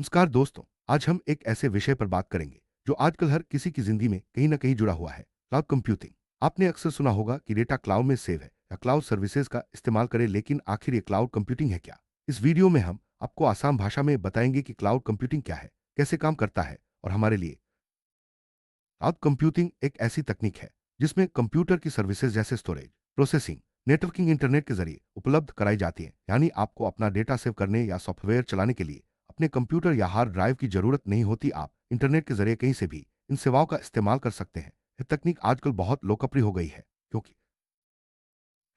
नमस्कार दोस्तों। आज हम एक ऐसे विषय पर बात करेंगे जो आजकल हर किसी की जिंदगी में कहीं ना कहीं जुड़ा हुआ है, क्लाउड कंप्यूटिंग। आपने अक्सर सुना होगा कि डेटा क्लाउड में सेव है या क्लाउड सर्विसेज का इस्तेमाल करें, लेकिन आखिर ये क्लाउड कंप्यूटिंग है क्या? इस वीडियो में हम आपको आसान भाषा में बताएंगे कि क्लाउड कंप्यूटिंग क्या है, कैसे काम करता है और हमारे लिए क्लाउड कंप्यूटिंग एक ऐसी तकनीक है जिसमें कंप्यूटर की सर्विसेज जैसे स्टोरेज, प्रोसेसिंग, नेटवर्किंग इंटरनेट के जरिए उपलब्ध कराई जाती है। यानी आपको अपना डेटा सेव करने या सॉफ्टवेयर चलाने के लिए अपने कंप्यूटर या हार्ड ड्राइव की जरूरत नहीं होती। आप इंटरनेट के जरिए कहीं से भी इन सेवाओं का इस्तेमाल कर सकते हैं। यह तकनीक आजकल बहुत लोकप्रिय हो गई है क्योंकि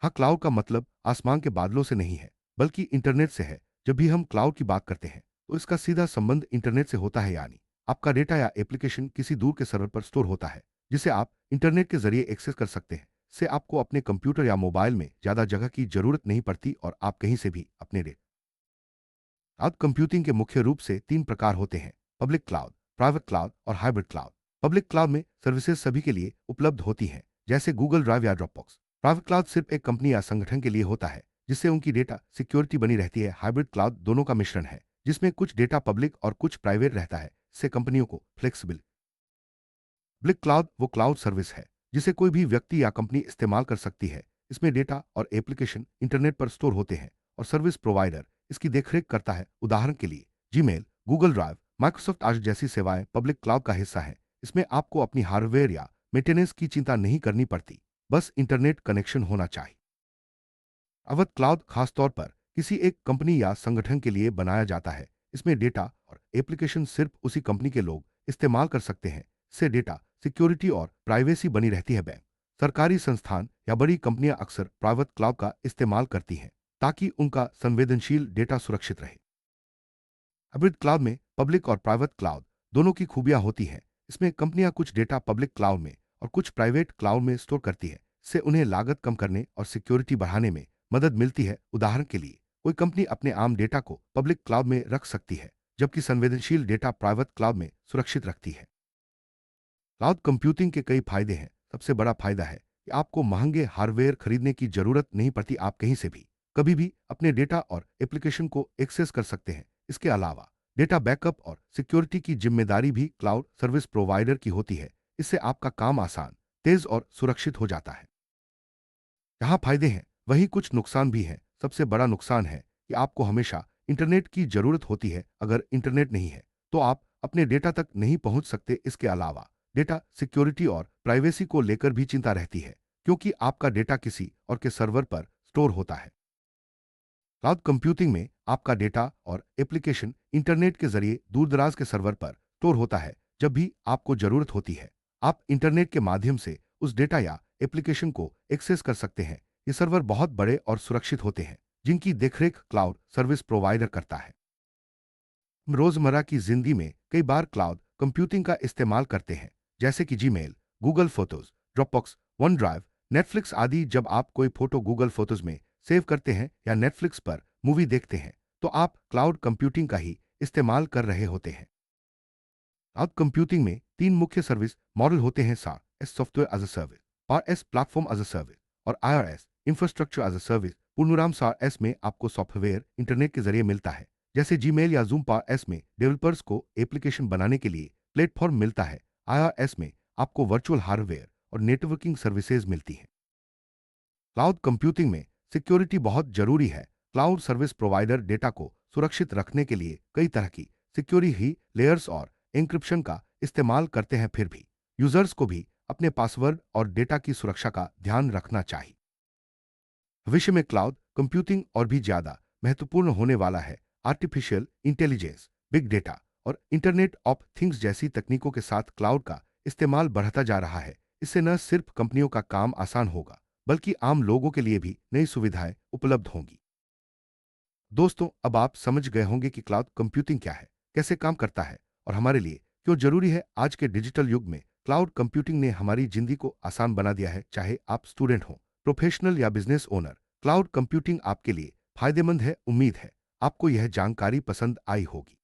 हाँ, क्लाउड का मतलब आसमान के बादलों से नहीं है, बल्कि इंटरनेट से है। जब भी हम क्लाउड की बात करते हैं तो इसका सीधा संबंध इंटरनेट से होता है। यानी आपका डेटा या एप्लीकेशन किसी दूर के सर्वर पर स्टोर होता है, जिसे आप इंटरनेट के जरिए एक्सेस कर सकते हैं। से आपको अपने कंप्यूटर या मोबाइल में ज्यादा जगह की जरूरत नहीं पड़ती और आप कहीं से भी अपने डेटा। क्लाउड कंप्यूटिंग के मुख्य रूप से तीन प्रकार होते हैं: पब्लिक क्लाउड, प्राइवेट क्लाउड और हाइब्रिड क्लाउड। पब्लिक क्लाउड में सर्विसेज सभी के लिए उपलब्ध होती हैं, जैसे गूगल ड्राइव या ड्रॉपबॉक्स। प्राइवेट क्लाउड सिर्फ एक कंपनी या संगठन के लिए होता है, जिससे उनकी डेटा सिक्योरिटी बनी रहती है। हाइब्रिड क्लाउड दोनों का मिश्रण है, जिसमें कुछ डेटा पब्लिक और कुछ प्राइवेट रहता है। इससे कंपनियों को फ्लेक्सिबल। पब्लिक क्लाउड वो क्लाउड सर्विस है जिसे कोई भी व्यक्ति या कंपनी इस्तेमाल कर सकती है। इसमें डेटा और एप्लीकेशन इंटरनेट पर स्टोर होते हैं और सर्विस प्रोवाइडर इसकी देखरेख करता है। उदाहरण के लिए जीमेल, गूगल ड्राइव, माइक्रोसॉफ्ट आज जैसी सेवाएं पब्लिक क्लाउड का हिस्सा है। इसमें आपको अपनी हार्डवेयर या मेंटेनेंस की चिंता नहीं करनी पड़ती, बस इंटरनेट कनेक्शन होना चाहिए। अवध क्लाउड खासतौर पर किसी एक कंपनी या संगठन के लिए बनाया जाता है। इसमें डेटा और एप्लीकेशन सिर्फ उसी कंपनी के लोग इस्तेमाल कर सकते हैं। इससे डेटा सिक्योरिटी और प्राइवेसी बनी रहती है। बैंक, सरकारी संस्थान या बड़ी कंपनियां अक्सर प्राइवेट क्लाउड का इस्तेमाल करती हैं ताकि उनका संवेदनशील डेटा सुरक्षित रहे। हाइब्रिड क्लाउड में पब्लिक और प्राइवेट क्लाउड दोनों की खूबियां होती हैं। इसमें कंपनियां कुछ डेटा पब्लिक क्लाउड में और कुछ प्राइवेट क्लाउड में स्टोर करती है। इससे उन्हें लागत कम करने और सिक्योरिटी बढ़ाने में मदद मिलती है। उदाहरण के लिए कोई कंपनी अपने आम डेटा को पब्लिक क्लाउड में रख सकती है, जबकि संवेदनशील डेटा प्राइवेट क्लाउड में सुरक्षित रखती है। क्लाउड कंप्यूटिंग के कई फायदे हैं। सबसे बड़ा फायदा है कि आपको महंगे हार्डवेयर खरीदने की जरूरत नहीं पड़ती। आप कहीं से भी कभी भी अपने डेटा और एप्लीकेशन को एक्सेस कर सकते हैं। इसके अलावा डेटा बैकअप और सिक्योरिटी की जिम्मेदारी भी क्लाउड सर्विस प्रोवाइडर की होती है। इससे आपका काम आसान, तेज और सुरक्षित हो जाता है। जहाँ फायदे हैं वहीं कुछ नुकसान भी हैं। सबसे बड़ा नुकसान है कि आपको हमेशा इंटरनेट की जरूरत होती है। अगर इंटरनेट नहीं है तो आप अपने डेटा तक नहीं पहुंच सकते। इसके अलावा डेटा सिक्योरिटी और प्राइवेसी को लेकर भी चिंता रहती है, क्योंकि आपका डेटा किसी और के सर्वर पर स्टोर होता है। क्लाउड कंप्यूटिंग में आपका डेटा और एप्लीकेशन इंटरनेट के जरिए दूरदराज के सर्वर पर स्टोर होता है। जब भी आपको जरूरत होती है आप इंटरनेट के माध्यम से उस डेटा या एप्लीकेशन को एक्सेस कर सकते हैं। ये सर्वर बहुत बड़े और सुरक्षित होते हैं, जिनकी देखरेख क्लाउड सर्विस प्रोवाइडर करता है। हम रोजमर्रा की जिंदगी में कई बार क्लाउड कंप्यूटिंग का इस्तेमाल करते हैं, जैसे कि Gmail, Google photos, Dropbox, one drive, Netflix आदि। जब आप कोई फोटो गूगल फोटोज में सेव करते हैं या नेटफ्लिक्स पर मूवी देखते हैं तो आप क्लाउड कंप्यूटिंग का ही इस्तेमाल कर रहे होते हैं। क्लाउड कंप्यूटिंग में तीन मुख्य सर्विस मॉडल होते हैं: SaaS S software as a service, R S platform as a service और IRS infrastructure as a service. पूर्णनाम सार एस में आपको सॉफ्टवेयर इंटरनेट के जरिए मिलता है, जैसे जीमेल या जूम। पार एस में डेवलपर्स को एप्लीकेशन बनाने के लिए प्लेटफॉर्म मिलता है। IRS में आपको वर्चुअल हार्डवेयर और नेटवर्किंग सर्विसेज मिलती हैं। क्लाउड कंप्यूटिंग में सिक्योरिटी बहुत जरूरी है। क्लाउड सर्विस प्रोवाइडर डेटा को सुरक्षित रखने के लिए कई तरह की सिक्योरिटी लेयर्स और एन्क्रिप्शन का इस्तेमाल करते हैं। फिर भी यूजर्स को भी अपने पासवर्ड और डेटा की सुरक्षा का ध्यान रखना चाहिए। भविष्य में क्लाउड कंप्यूटिंग और भी ज्यादा महत्वपूर्ण होने वाला है। आर्टिफिशियल इंटेलिजेंस, बिग डेटा और इंटरनेट ऑफ थिंग्स जैसी तकनीकों के साथ क्लाउड का इस्तेमाल बढ़ता जा रहा है। इससे न सिर्फ कंपनियों का काम आसान होगा, बल्कि आम लोगों के लिए भी नई सुविधाएं उपलब्ध होंगी। दोस्तों, अब आप समझ गए होंगे कि क्लाउड कंप्यूटिंग क्या है, कैसे काम करता है और हमारे लिए क्यों जरूरी है। आज के डिजिटल युग में क्लाउड कंप्यूटिंग ने हमारी जिंदगी को आसान बना दिया है। चाहे आप स्टूडेंट हो, प्रोफेशनल या बिजनेस ओनर, क्लाउड कंप्यूटिंग आपके लिए फायदेमंद है। उम्मीद है आपको यह जानकारी पसंद आई होगी।